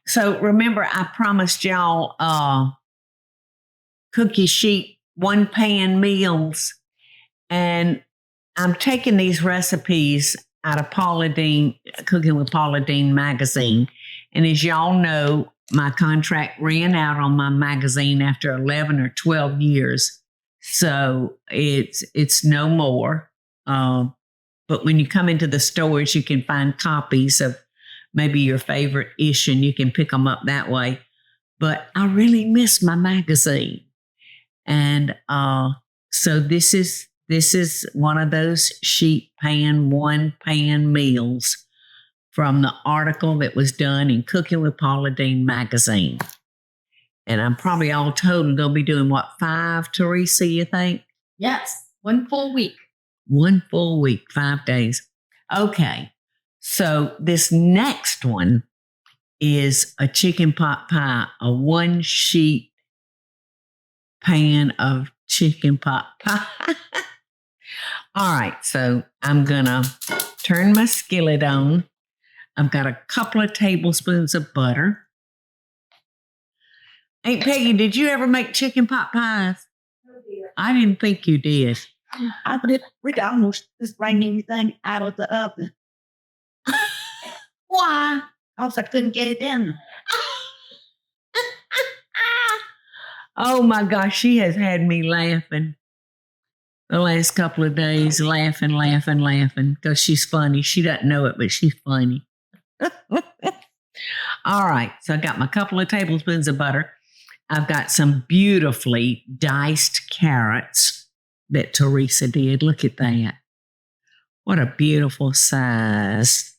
So remember, I promised y'all cookie sheet 1-pan meals. And I'm taking these recipes out of Paula Deen, Cooking with Paula Deen magazine. And as y'all know, my contract ran out on my magazine after 11 or 12 years. So it's no more. But when you come into the stores, you can find copies of maybe your favorite ish and you can pick them up that way. But I really miss my magazine. And so this is one of those sheet pan, 1-pan meals from the article that was done in Cooking with Paula Deen magazine. And I'm probably all told they'll be doing what, 5, Teresa, you think? Yes, 1 full week. 1 full week, 5 days. Okay, so this next one is a chicken pot pie, a 1-sheet pan of chicken pot pie. All right, so I'm gonna turn my skillet on. I've got a couple of tablespoons of butter. Aunt Peggy, did you ever make chicken pot pies? No, dear. I didn't think you did. I did. We almost just bring anything out of the oven. Why? Else I couldn't get it in. Oh my gosh, she has had me laughing the last couple of days, laughing, because she's funny. She doesn't know it, but she's funny. All right, so I got my couple of tablespoons of butter. I've got some beautifully diced carrots that Teresa did. Look at that. What a beautiful size.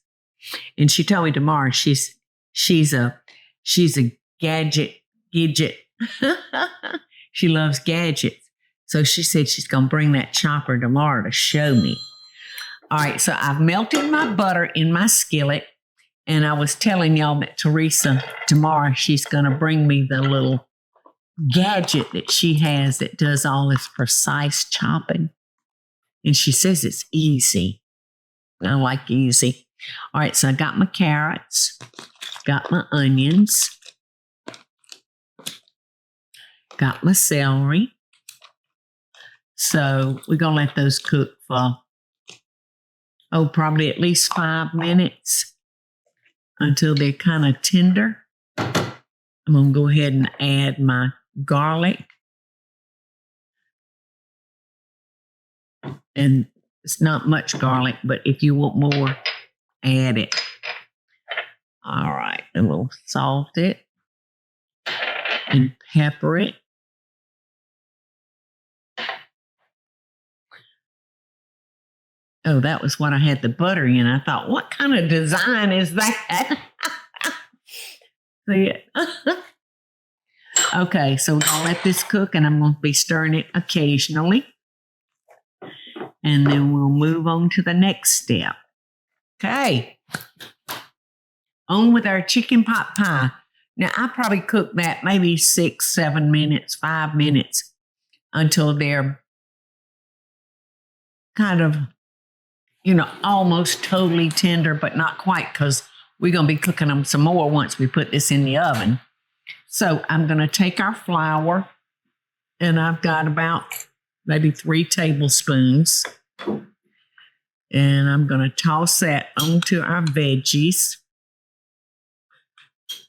And she told me tomorrow she's a gadget. She loves gadgets. So she said she's going to bring that chopper tomorrow to show me. All right, so I've melted my butter in my skillet. And I was telling y'all that Teresa, tomorrow, she's going to bring me the little gadget that she has that does all this precise chopping. And she says it's easy. I like easy. All right, so I got my carrots, got my onions, got my celery. So we're going to let those cook for, probably at least 5 minutes until they're kind of tender. I'm going to go ahead and add my garlic. And it's not much garlic, but if you want more, add it. All right, and we'll salt it and pepper it. Oh, that was what I had the butter in. I thought, what kind of design is that? See it? Okay, so I'll let this cook, and I'm going to be stirring it occasionally. And then we'll move on to the next step. Okay. On with our chicken pot pie. Now, I probably cook that maybe 6, 7 minutes, 5 minutes until they're kind of, almost totally tender, but not quite, because we're going to be cooking them some more once we put this in the oven. So I'm going to take our flour, and I've got about maybe 3 tablespoons. And I'm going to toss that onto our veggies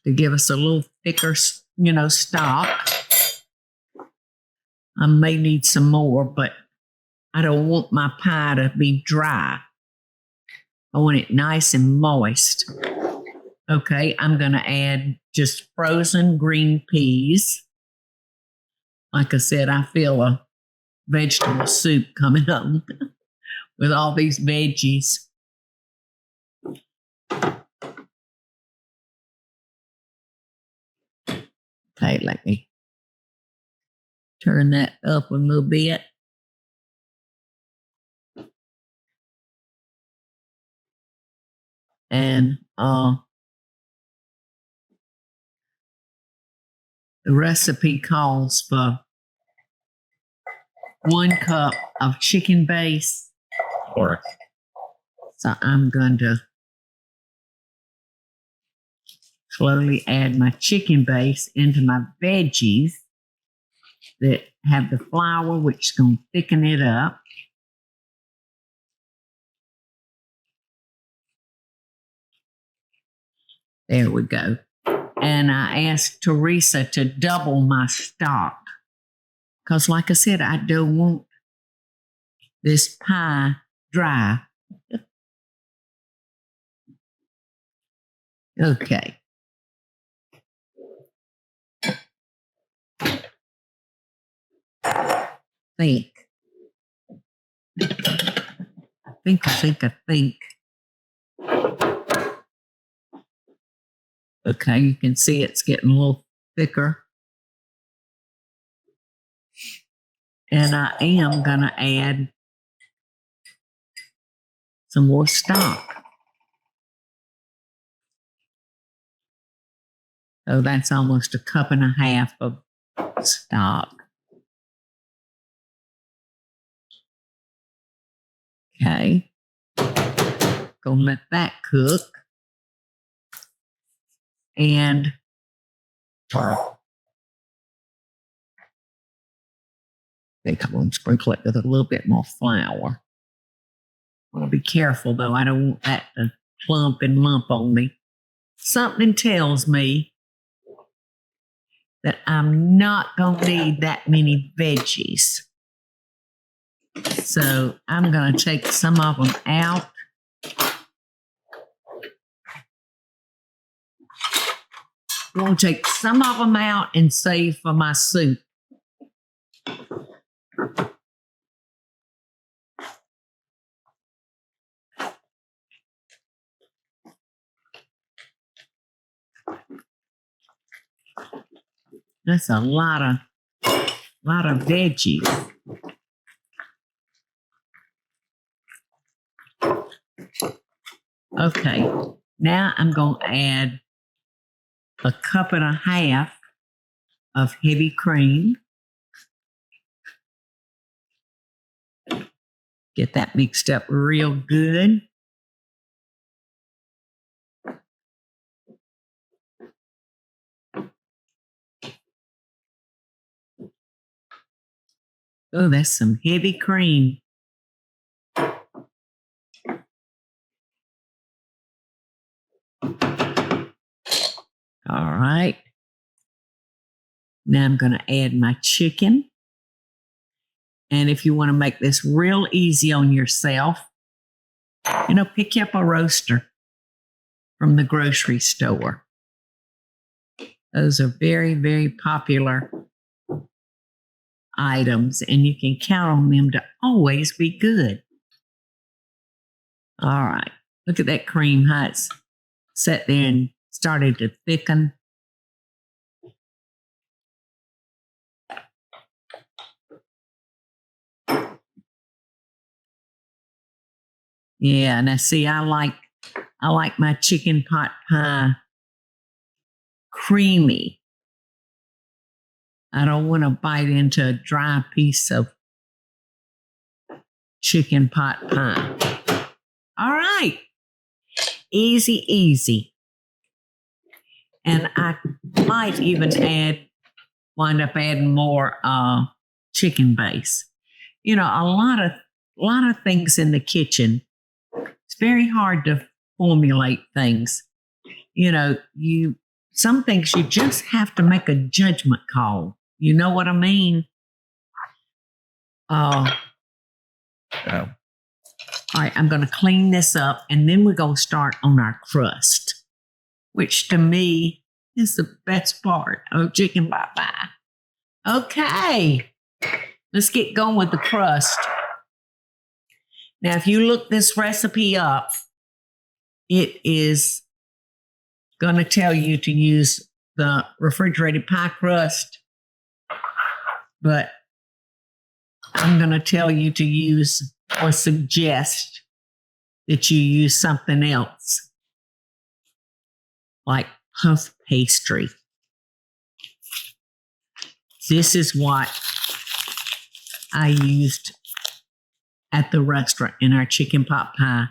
to give us a little thicker, stock. I may need some more, but I don't want my pie to be dry. I want it nice and moist. Okay, I'm going to add just frozen green peas. Like I said, I feel a vegetable soup coming up with all these veggies. Okay, let me turn that up a little bit. And the recipe calls for 1 cup of chicken base. So I'm going to slowly add my chicken base into my veggies that have the flour, which is going to thicken it up. There we go. And I asked Teresa to double my stock because, like I said, I don't want this pie dry. Okay. Think. I think. Okay, you can see it's getting a little thicker. And I am going to add some more stock. So that's almost a cup and a half of stock. Okay. Gonna let that cook. And I think I'm going to sprinkle it with a little bit more flour. I want to be careful, though. I don't want that to plump and lump on me. Something tells me that I'm not going to need that many veggies. So I'm going to take some of them out. I'm going to take some of them out and save for my soup. That's a lot of veggies. Okay, now I'm going to add a cup and a half of heavy cream. Get that mixed up real good. Oh, that's some heavy cream. All right. Now I'm going to add my chicken. And if you want to make this real easy on yourself, pick up a roaster from the grocery store. Those are very, very popular items, and you can count on them to always be good. All right. Look at that cream, how it's sat there and started to thicken. Yeah, now see, I like my chicken pot pie creamy. I don't want to bite into a dry piece of chicken pot pie. All right. Easy, easy. And I might even wind up adding more chicken base. A lot of things in the kitchen. It's very hard to formulate things. Some things you just have to make a judgment call. You know what I mean? All right, I'm going to clean this up, and then we're going to start on our crust, which to me is the best part of chicken pot pie. Okay, let's get going with the crust. Now, if you look this recipe up, it is going to tell you to use the refrigerated pie crust, but I'm going to tell you to use or suggest that you use something else, like puff pastry. This is what I used at the restaurant in our chicken pot pie,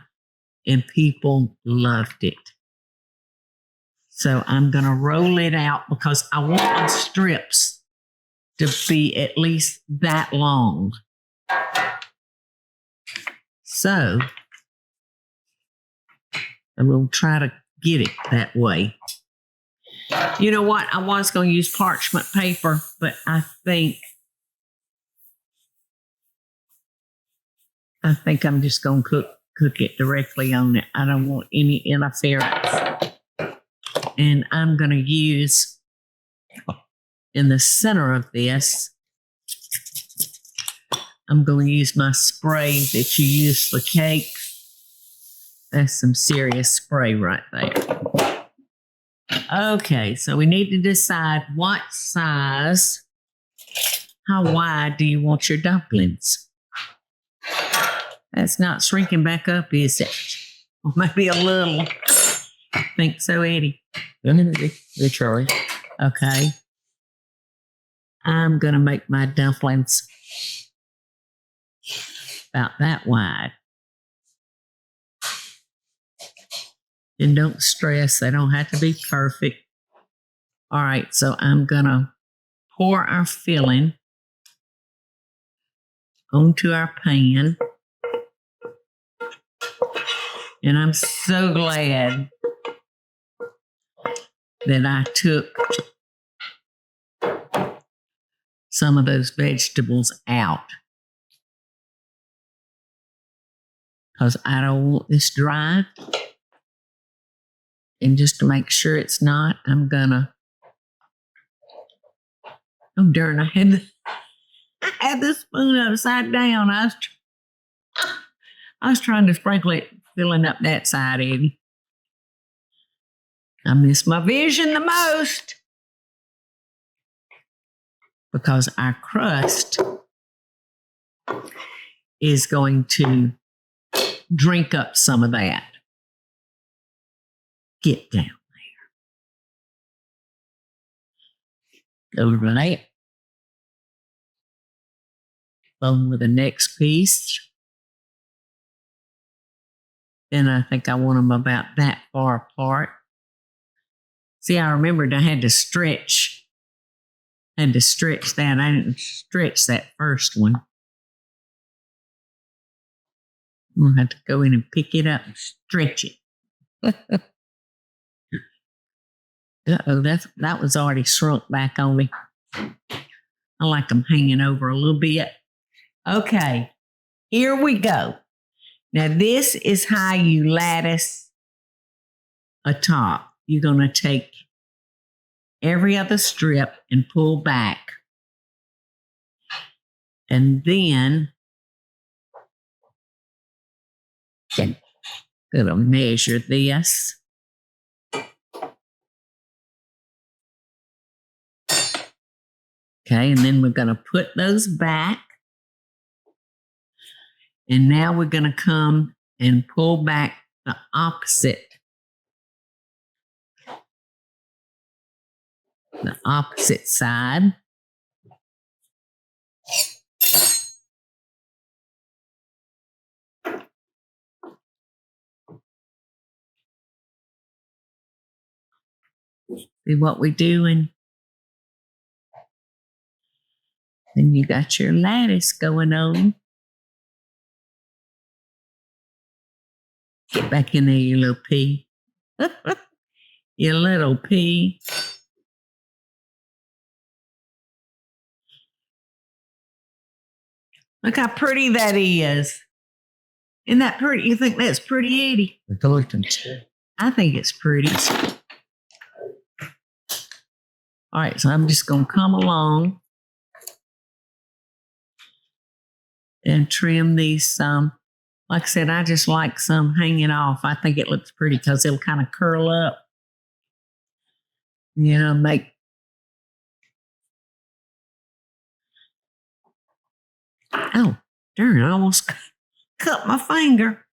and people loved it. So I'm going to roll it out because I want my strips to be at least that long. So I'm going to try to get it that way. You know what? I was going to use parchment paper, but I think I'm just going to cook it directly on it. I don't want any interference. And I'm going to use, in the center of this, I'm going to use my spray that you use for cakes. That's some serious spray right there. Okay, so we need to decide what size, how wide do you want your dumplings? That's not shrinking back up, is it? Or maybe a little. Think so, Eddie? They're Charlie. Okay. I'm going to make my dumplings about that wide. And don't stress, they don't have to be perfect. All right, so I'm going to pour our filling onto our pan. And I'm so glad that I took some of those vegetables out, because I don't want this dry. And just to make sure it's not, I'm gonna, oh darn, I had the spoon upside down. I was trying to sprinkle it, filling up that side, Eddie. I miss my vision the most because our crust is going to drink up some of that. Get down there. Over that. On with the next piece. And I think I want them about that far apart. See, I remembered I had to stretch. I didn't stretch that first one. I'm going to have to go in and pick it up and stretch it. Uh-oh, that was already shrunk back on me. I like them hanging over a little bit. Okay, here we go. Now, this is how you lattice a top. You're going to take every other strip and pull back. And then I'm going to measure this. Okay, and then we're going to put those back. And now we're going to come and pull back the opposite side. See what we're doing? Then you got your lattice going on. Get back in there, you little pea. You little pea. Look how pretty that is. Isn't that pretty? You think that's pretty, Eddie? I think it's pretty. All right, so I'm just going to come along and trim these some. Like I said, I just like some hanging off. I think it looks pretty because it'll kind of curl up. You know, make. Oh, darn, I almost cut my finger.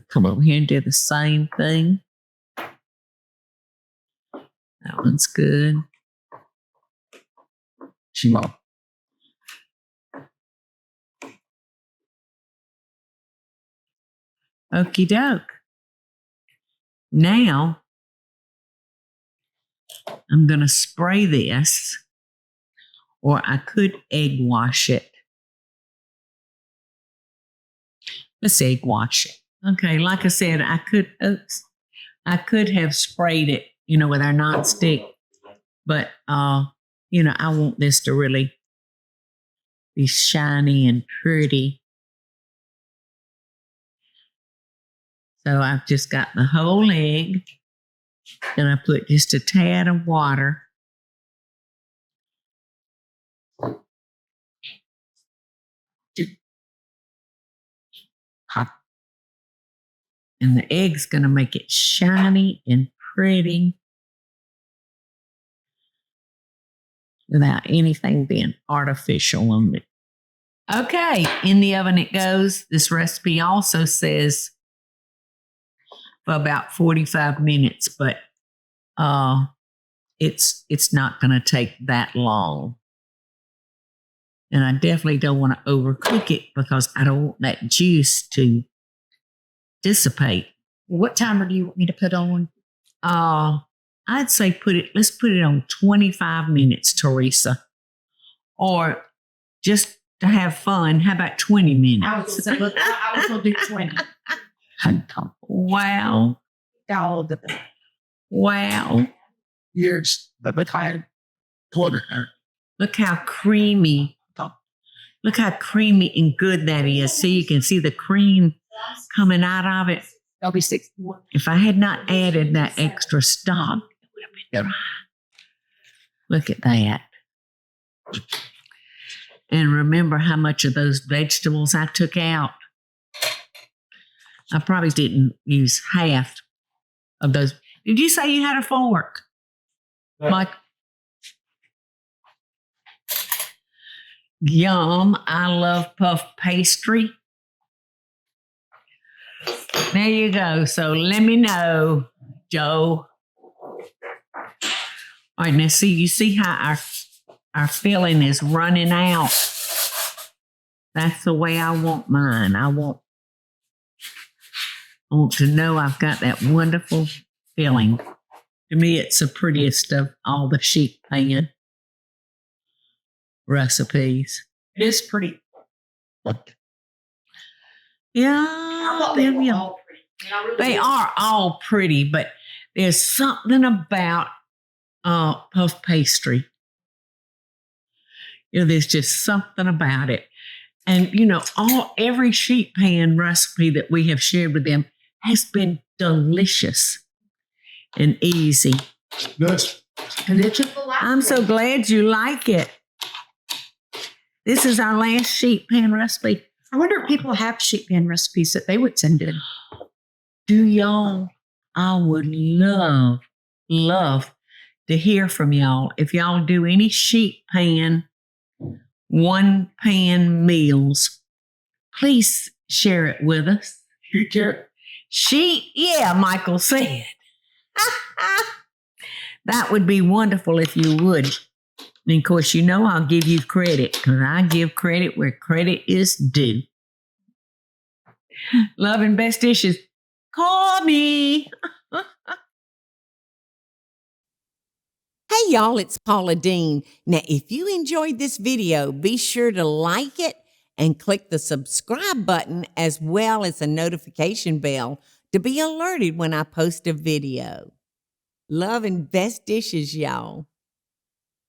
Come over here and do the same thing. That one's good. Shimo. Okie doke. Now, I'm going to spray this, or I could egg wash it. Let's egg wash it. Okay, like I said, I could have sprayed it, with our nonstick, but I want this to really be shiny and pretty. So I've just got the whole egg, and I put just a tad of water. And the egg's going to make it shiny and pretty without anything being artificial on it. Okay, in the oven it goes. This recipe also says for about 45 minutes, but it's not going to take that long. And I definitely don't want to overcook it because I don't want that juice to dissipate. What timer do you want me to put on? I'd say let's put it on 25 minutes, Teresa. Or just to have fun, how about 20 minutes? I was going to do 20. Wow. Wow. Years, but I quarter her. Look how creamy. Look how creamy and good that is. So you can see the cream coming out of it. That'll be 6. If I had not added that extra stock, it would have been dry. Look at that. And remember how much of those vegetables I took out. I probably didn't use half of those. Did you say you had a fork? Mike? Yum. I love puff pastry. There you go. So let me know, Joe. All right, now you see how our filling is running out. That's the way I want mine. I want to know I've got that wonderful filling. To me, it's the prettiest of all the sheet pan recipes. It is pretty. Yeah, they are all pretty, but there's something about puff pastry. There's just something about it. And every sheet pan recipe that we have shared with them has been delicious and easy. Yes. I'm so glad you like it. This is our last sheet pan recipe. I wonder if people have sheet pan recipes that they would send in. Do y'all? I would love to hear from y'all. If y'all do any sheet pan, one pan meals, please share it with us. Yeah, Michael said. That would be wonderful if you would. And of course, I'll give you credit because I give credit where credit is due. Love and best dishes. Call me. Hey y'all, it's Paula Deen. Now, if you enjoyed this video, be sure to like it and click the subscribe button as well as the notification bell to be alerted when I post a video. Love and best dishes, y'all.